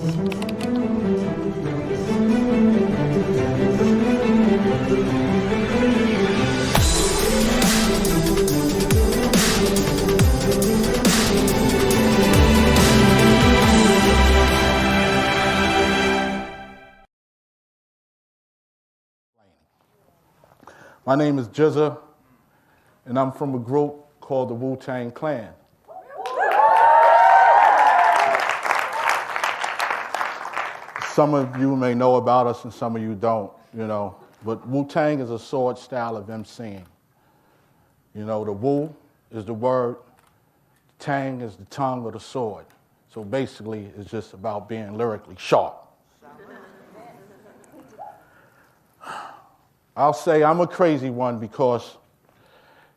My name is GZA, and I'm from a group called the Wu-Tang Clan. Some of you may know about us and some of you don't, But Wu-Tang is a sword style of emceeing. The Wu is the word, Tang is the tongue or the sword. So basically, it's just about being lyrically sharp. I'll say I'm a crazy one because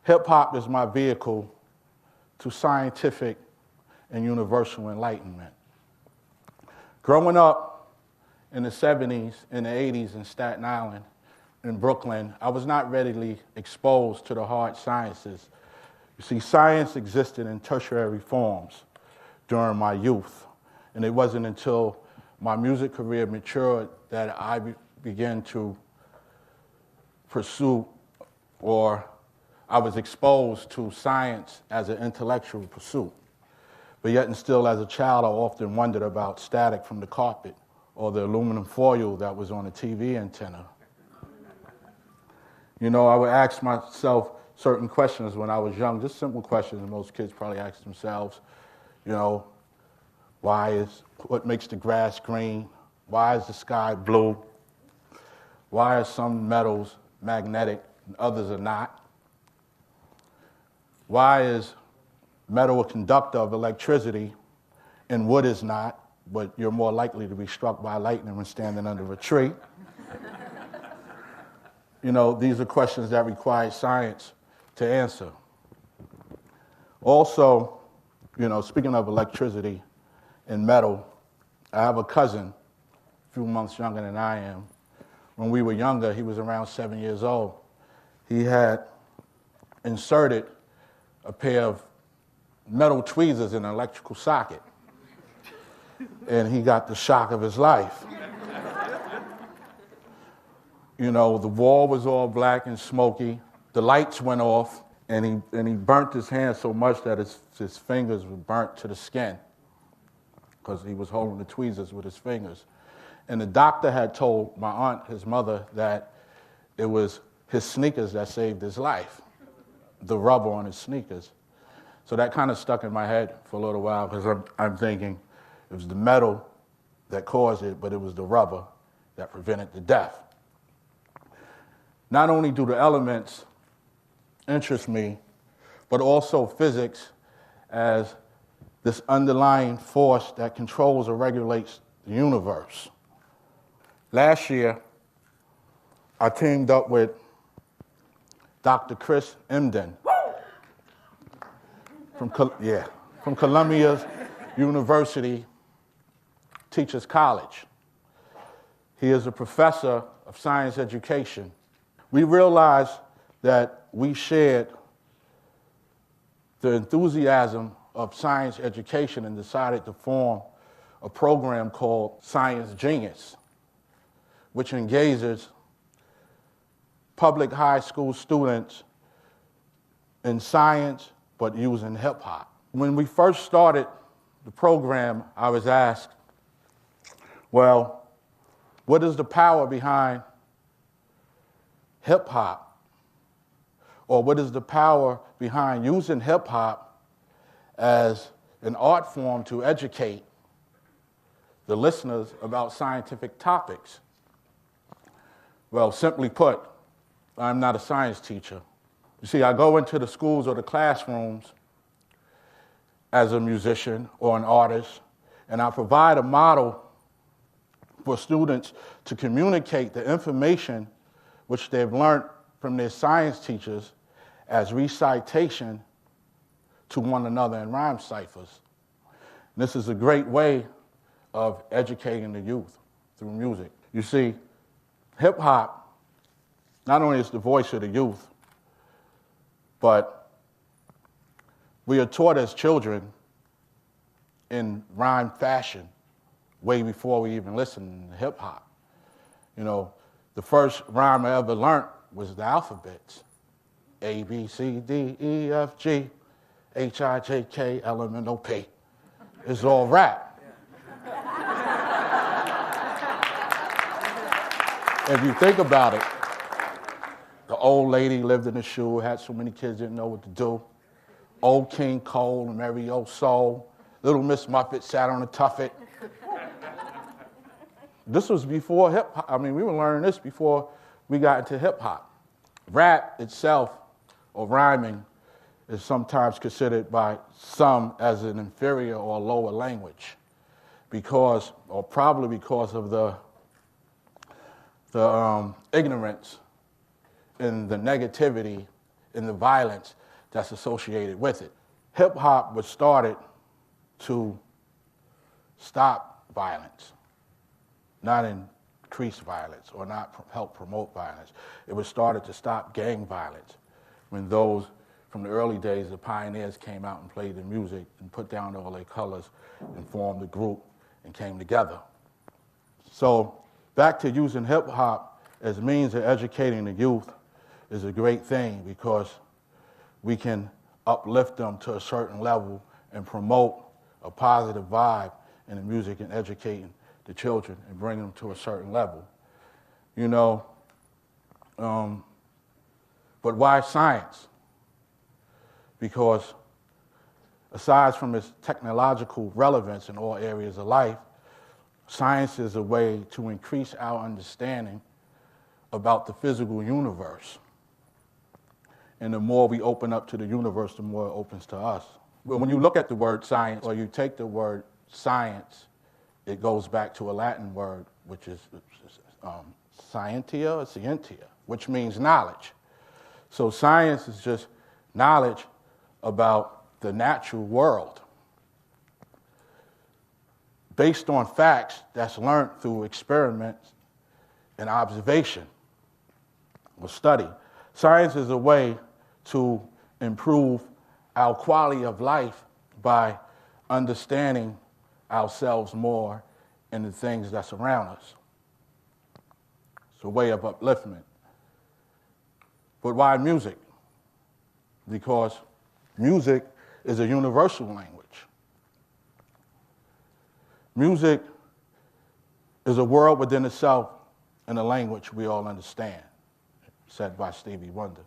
hip-hop is my vehicle to scientific and universal enlightenment. Growing up in the 70s and the 80s in Staten Island, in Brooklyn, I was not readily exposed to the hard sciences. You see, science existed in tertiary forms during my youth, and it wasn't until my music career matured that I began to pursue, or I was exposed to science as an intellectual pursuit. But yet and still, as a child, I often wondered about static from the carpet or the aluminum foil that was on the TV antenna. I would ask myself certain questions when I was young, just simple questions most kids probably ask themselves. What makes the grass green? Why is the sky blue? Why are some metals magnetic and others are not? Why is metal a conductor of electricity and wood is not, but you're more likely to be struck by lightning when standing under a tree? These are questions that require science to answer. Also, speaking of electricity and metal, I have a cousin, a few months younger than I am. When we were younger, he was around 7 years old. He had inserted a pair of metal tweezers in an electrical socket, and he got the shock of his life. The wall was all black and smoky. The lights went off, and he burnt his hand so much that his fingers were burnt to the skin because he was holding the tweezers with his fingers. And the doctor had told my aunt, his mother, that it was his sneakers that saved his life, the rubber on his sneakers. So that kind of stuck in my head for a little while because I'm thinking it was the metal that caused it, but it was the rubber that prevented the death. Not only do the elements interest me, but also physics as this underlying force that controls or regulates the universe. Last year, I teamed up with Dr. Chris Emdin from Columbia University Teachers College. He is a professor of science education. We realized that we shared the enthusiasm of science education and decided to form a program called Science Genius, which engages public high school students in science, but using hip hop. When we first started the program, I was asked, well, what is the power behind hip hop? Or what is the power behind using hip hop as an art form to educate the listeners about scientific topics? Well, simply put, I'm not a science teacher. You see, I go into the schools or the classrooms as a musician or an artist, and I provide a model for students to communicate the information which they've learned from their science teachers as recitation to one another in rhyme ciphers. This is a great way of educating the youth through music. You see, hip-hop not only is the voice of the youth, but we are taught as children in rhyme fashion way before we even listened to hip hop. You know, the first rhyme I ever learned was the alphabets. A, B, C, D, E, F, G, H, I, J, K, L, M, N, O, P. It's all rap. If you think about it, the old lady lived in a shoe, had so many kids, didn't know what to do. Old King Cole and Mary Old Soul. Little Miss Muffet sat on a tuffet. This was before hip hop. I mean, we were learning this before we got into hip hop. Rap itself, or rhyming, is sometimes considered by some as an inferior or lower language because, or probably because of the ignorance and the negativity and the violence that's associated with it. Hip hop was started to stop violence, not increase violence or not help promote violence. It was started to stop gang violence when those from the early days, the pioneers came out and played the music and put down all their colors and formed a group and came together. So back to using hip hop as a means of educating the youth is a great thing because we can uplift them to a certain level and promote a positive vibe in the music and educating the children and bring them to a certain level. You know, but why science? Because aside from its technological relevance in all areas of life, science is a way to increase our understanding about the physical universe. And the more we open up to the universe, the more it opens to us. But when you look at the word science, or you take the word science, it goes back to a Latin word, which is scientia or scientia, which means knowledge. So science is just knowledge about the natural world based on facts that's learned through experiments and observation or study. Science is a way to improve our quality of life by understanding ourselves more and the things that surround us. It's a way of upliftment. But why music? Because music is a universal language. Music is a world within itself and a language we all understand, said by Stevie Wonder.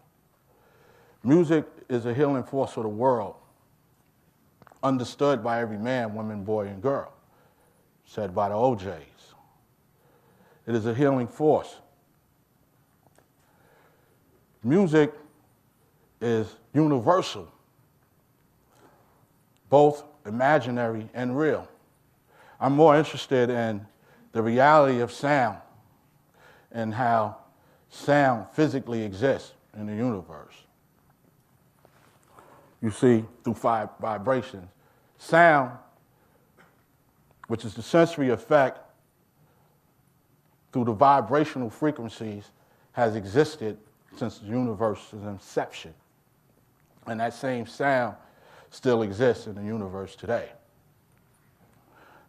Music is a healing force of the world, understood by every man, woman, boy, and girl, said by the OJs. It is a healing force. Music is universal, both imaginary and real. I'm more interested in the reality of sound and how sound physically exists in the universe. You see, through vibrations. Sound, which is the sensory effect through the vibrational frequencies, has existed since the universe's inception. And that same sound still exists in the universe today.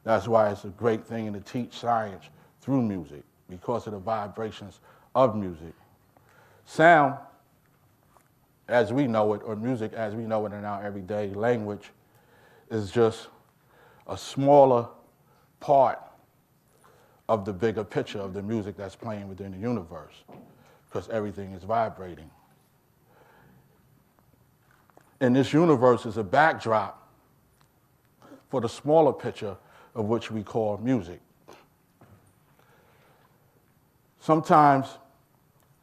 That's why it's a great thing to teach science through music, because of the vibrations of music. Sound, as we know it, or music as we know it in our everyday language, is just a smaller part of the bigger picture of the music that's playing within the universe, because everything is vibrating. And this universe is a backdrop for the smaller picture of which we call music. Sometimes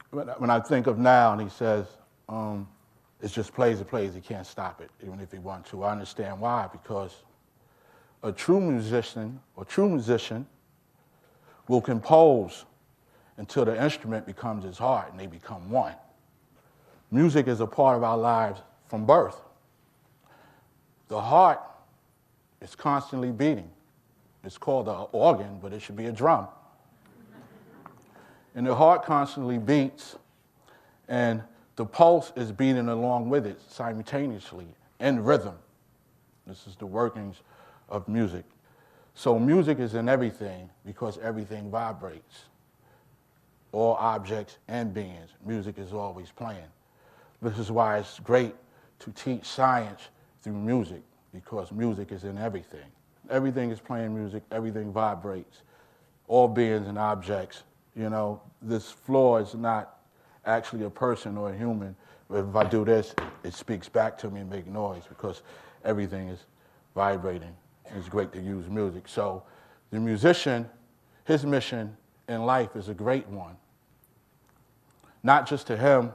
when I think of now and he says, it's just plays and plays, he can't stop it, even if he wants to. I understand why, because a true musician will compose until the instrument becomes his heart and they become one. Music is a part of our lives from birth. The heart is constantly beating. It's called an organ, but it should be a drum. And the heart constantly beats, and the pulse is beating along with it simultaneously in rhythm. This is the workings of music. So music is in everything because everything vibrates. All objects and beings, music is always playing. This is why it's great to teach science through music, because music is in everything. Everything is playing music, everything vibrates. All beings and objects, you know, this floor is not actually a person or a human. But if I do this, it speaks back to me and makes noise because everything is vibrating. It's great to use music. So the musician, his mission in life is a great one. Not just to him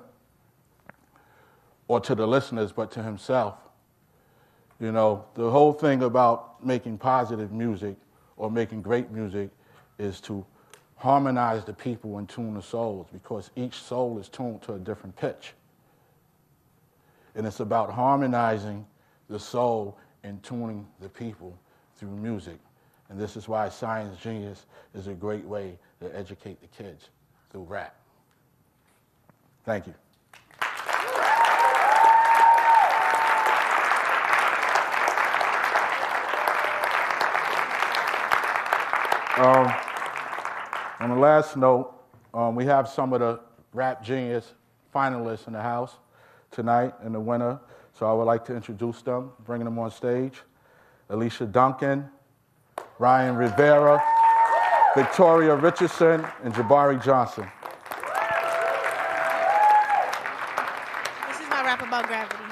or to the listeners, but to himself. You know, the whole thing about making positive music or making great music is to harmonize the people and tune the souls, because each soul is tuned to a different pitch. And it's about harmonizing the soul and tuning the people through music. And this is why Science Genius is a great way to educate the kids through rap. Thank you. On the last note, we have some of the Rap Genius finalists in the house tonight and the winner. So I would like to introduce them, bringing them on stage. Alicia Duncan, Ryan Rivera, Victoria Richardson, and Jabari Johnson. This is my rap about gravity.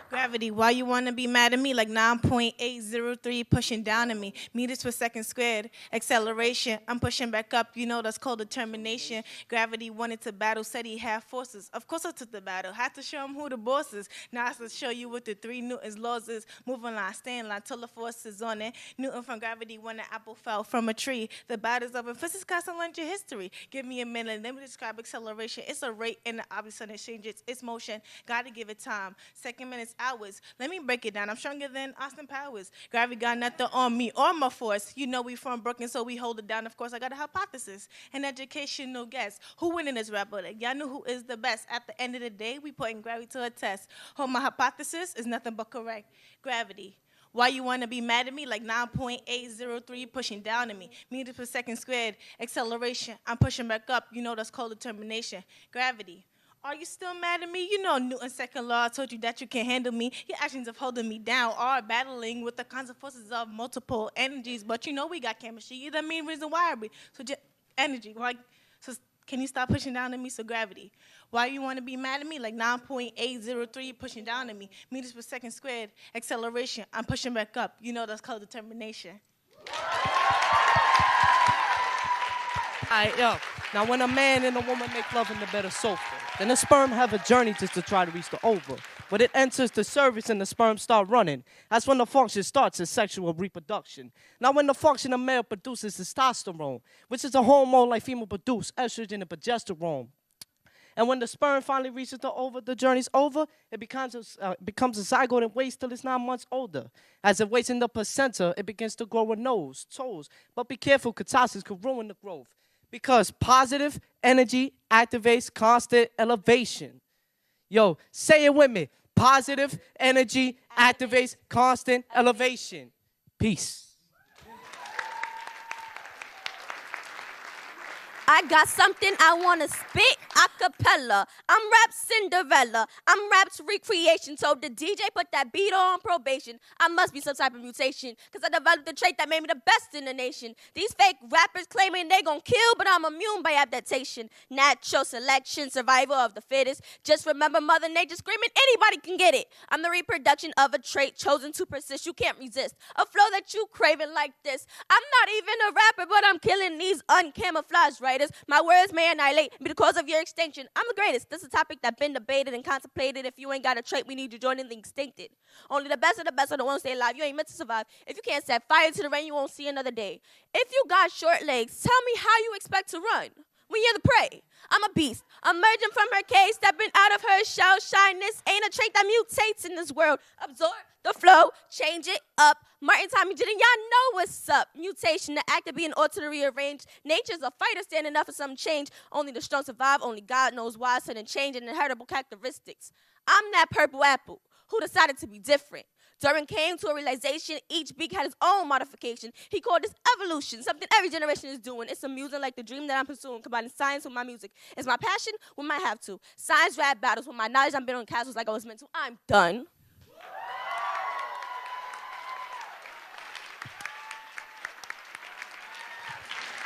Gravity, why you wanna be mad at me? Like 9.803 pushing down at me. Meters per second squared, acceleration. I'm pushing back up, you know that's called determination. Gravity wanted to battle, said he had forces. Of course I took the battle, had to show him who the boss is. Now I have to show you what the 3 Newton's laws is. Moving line, staying line, till the force is on it. Newton from gravity when an apple fell from a tree. The battles of physics class and lunch your history. Give me a minute, let me describe acceleration. It's a rate in the obvious exchange, it's motion. Gotta give it time. Second minutes, hours. Let me break it down. I'm stronger than Austin Powers. Gravity got nothing on me or my force. You know we from Brooklyn, so we hold it down. Of course, I got a hypothesis. An educational guess. Who winning this rap battle? Y'all know who is the best. At the end of the day, we putting gravity to a test. Oh, my hypothesis is nothing but correct. Gravity. Why you want to be mad at me? Like 9.803 pushing down at me. Meters per second squared. Acceleration. I'm pushing back up. You know that's called determination. Gravity. Are you still mad at me? You know Newton's second law told you that you can't handle me. Your actions of holding me down are battling with the consequences of multiple energies. But you know we got chemistry. You're the main reason why I breathe. So just energy. Like, so can you stop pushing down at me? So gravity. Why you want to be mad at me? Like 9.803 pushing down at me. Meters per second squared. Acceleration. I'm pushing back up. You know that's called determination. Now when a man and a woman make love in the bed of sulfur, then the sperm have a journey just to try to reach the ova. But it enters the cervix and the sperm start running. That's when the function starts is sexual reproduction. Now when the function of male produces testosterone, which is a hormone like female produce, estrogen and progesterone. And when the sperm finally reaches the ova, the journey's over, it becomes a zygote and waits till it's 9 months older. As it waits in the placenta, it begins to grow a nose, toes. But be careful, ketosis could ruin the growth. Because positive energy activates constant elevation. Yo, say it with me. Positive energy activates constant elevation. Peace. I got something I wanna spit a cappella. I'm rap Cinderella. I'm rap's recreation. So the DJ put that beat on probation. I must be some type of mutation, cause I developed the trait that made me the best in the nation. These fake rappers claiming they gon' kill, but I'm immune by adaptation. Natural selection, survival of the fittest. Just remember Mother Nature screaming, anybody can get it. I'm the reproduction of a trait chosen to persist. You can't resist a flow that you craving like this. I'm not even a rapper, but I'm killing these uncamouflaged writers. My words may annihilate because of your extinction. I'm the greatest. This is a topic that's been debated and contemplated. If you ain't got a trait, we need you joining the extincted. Only the best of the best are the ones stay alive. You ain't meant to survive. If you can't set fire to the rain, you won't see another day. If you got short legs, tell me how you expect to run when you're the prey. I'm a beast, emerging from her cage, stepping out of her shell. Shyness ain't a trait that mutates in this world. Absorb the flow, change it up. Martin, Tommy, Jiden, y'all know what's up. Mutation, the act of being altered to rearrange. Nature's a fighter standing up for some change. Only the strong survive, only God knows why. Sudden change and inheritable characteristics. I'm that purple apple who decided to be different. Durin came to a realization each beat had its own modification. He called this evolution, something every generation is doing. It's amusing like the dream that I'm pursuing, combining science with my music. It's my passion, we might have to. Science rap battles with my knowledge, I'm building castles like I was meant to. I'm done.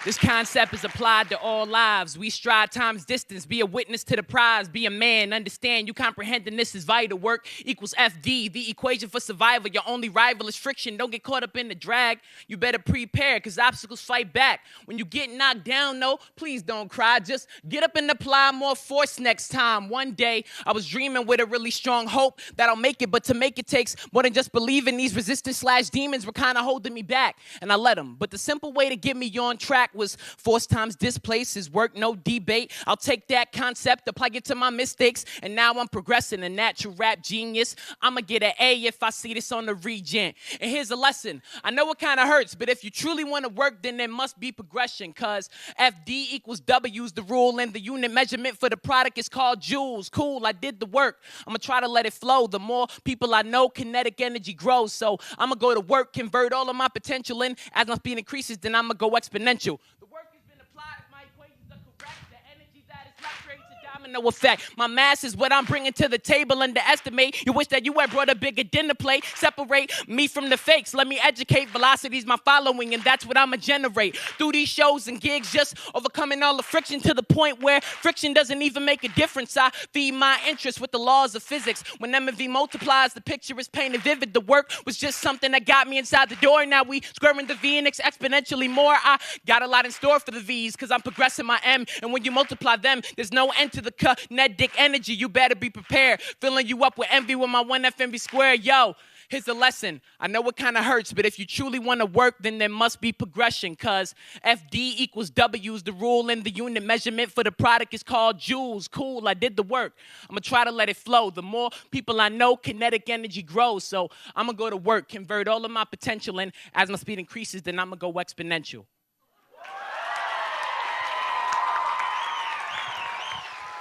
This concept is applied to all lives. We stride time's distance, be a witness to the prize, be a man, understand you comprehending this is vital. Work equals FD, the equation for survival. Your only rival is friction. Don't get caught up in the drag. You better prepare, cause obstacles fight back. When you get knocked down, no, please don't cry. Just get up and apply more force next time. One day, I was dreaming with a really strong hope that I'll make it, but to make it takes more than just believing. These resistance/demons were kind of holding me back, and I let them. But the simple way to get me on track was force times displace is work, no debate. I'll take that concept, apply it to my mistakes, and now I'm progressing, a natural rap genius. I'ma get an A if I see this on the regen. And here's a lesson. I know it kind of hurts, but if you truly want to work, then there must be progression, cause FD equals W's the rule, and the unit measurement for the product is called joules. Cool, I did the work. I'ma try to let it flow. The more people I know, kinetic energy grows. So I'ma go to work, convert all of my potential in. As my speed increases, then I'ma go exponential. The work has been applied if my equations are correct. The energy that is left creates a domino effect. My mass is what I'm bringing to the table. Underestimate. You wish that you had brought a bigger dinner plate. Separate me from the fakes. Let me educate. Velocity's my following, and that's what I'ma generate. Through these shows and gigs, just overcoming all the friction to the point where friction doesn't even make a difference. I feed my interest with the laws of physics. When MV multiplies, the picture is painted vivid. The work was just something that got me inside the door. Now we squaring the V and X exponentially more. I got a lot in store for the V's, cause I'm progressing my M. And when you multiply them, there's no end to the kinetic energy. You better be prepared. Filling you up with envy with my 1FMV squared. Yo, here's the lesson. I know it kind of hurts, but if you truly want to work, then there must be progression, cause FD equals W's the rule, and the unit measurement for the product is called joules. Cool, I did the work. I'ma try to let it flow. The more people I know, kinetic energy grows. So I'ma go to work, convert all of my potential, and as my speed increases, then I'ma go exponential.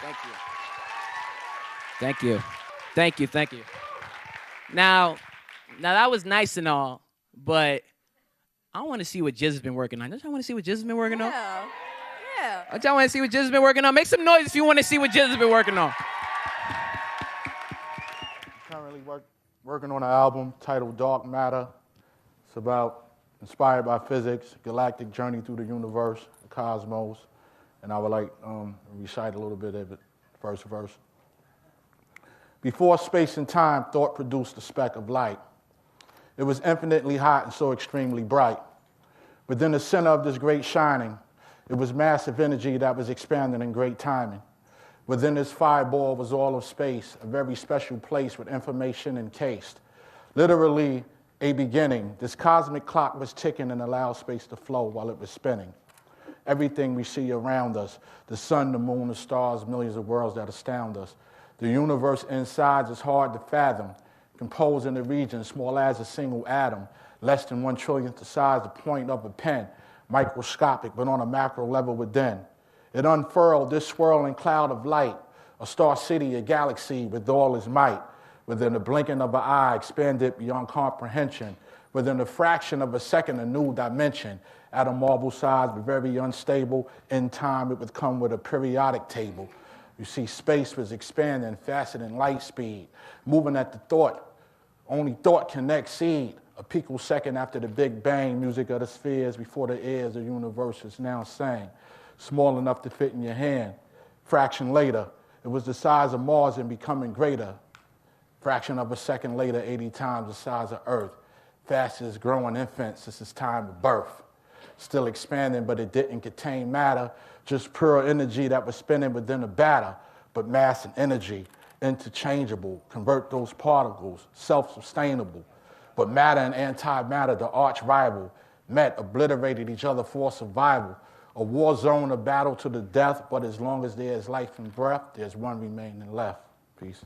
Thank you. Thank you. Thank you, thank you. Now that was nice and all, but I want to see what GZA's been working on. Don't y'all want to see what GZA's been working on? Yeah. Don't y'all want to see what GZA's been working on? Make some noise if you want to see what GZA's been working on. Currently working on an album titled Dark Matter. It's about inspired by physics, galactic journey through the universe, the cosmos, and I would like recite a little bit of it, first verse. Before space and time, thought produced a speck of light. It was infinitely hot and so extremely bright. Within the center of this great shining, it was massive energy that was expanding in great timing. Within this fireball was all of space, a very special place with information encased. Literally a beginning, this cosmic clock was ticking and allowed space to flow while it was spinning. Everything we see around us, the sun, the moon, the stars, millions of worlds that astound us. The universe inside is hard to fathom, composed in a region small as a single atom, less than 1/trillionth the size, the point of a pen, microscopic but on a macro level within. It unfurled this swirling cloud of light, a star city, a galaxy with all its might. Within the blinking of an eye, expanded beyond comprehension. Within a fraction of a second, a new dimension. At a marble size, but very unstable. In time, it would come with a periodic table. You see, space was expanding faster than light speed, moving at the thought. Only thought can exceed. A picosecond after the Big Bang, music of the spheres before the ears, the universe is now sang. Small enough to fit in your hand. Fraction later, it was the size of Mars and becoming greater. Fraction of a second later, 80 times the size of Earth. Fastest growing infant since its time of birth. Still expanding, but it didn't contain matter, just pure energy that was spinning within a batter, but mass and energy, interchangeable, convert those particles, self-sustainable. But matter and antimatter, the arch rival, met, obliterated each other for survival. A war zone, a battle to the death, but as long as there is life and breath, there's one remaining left. Peace.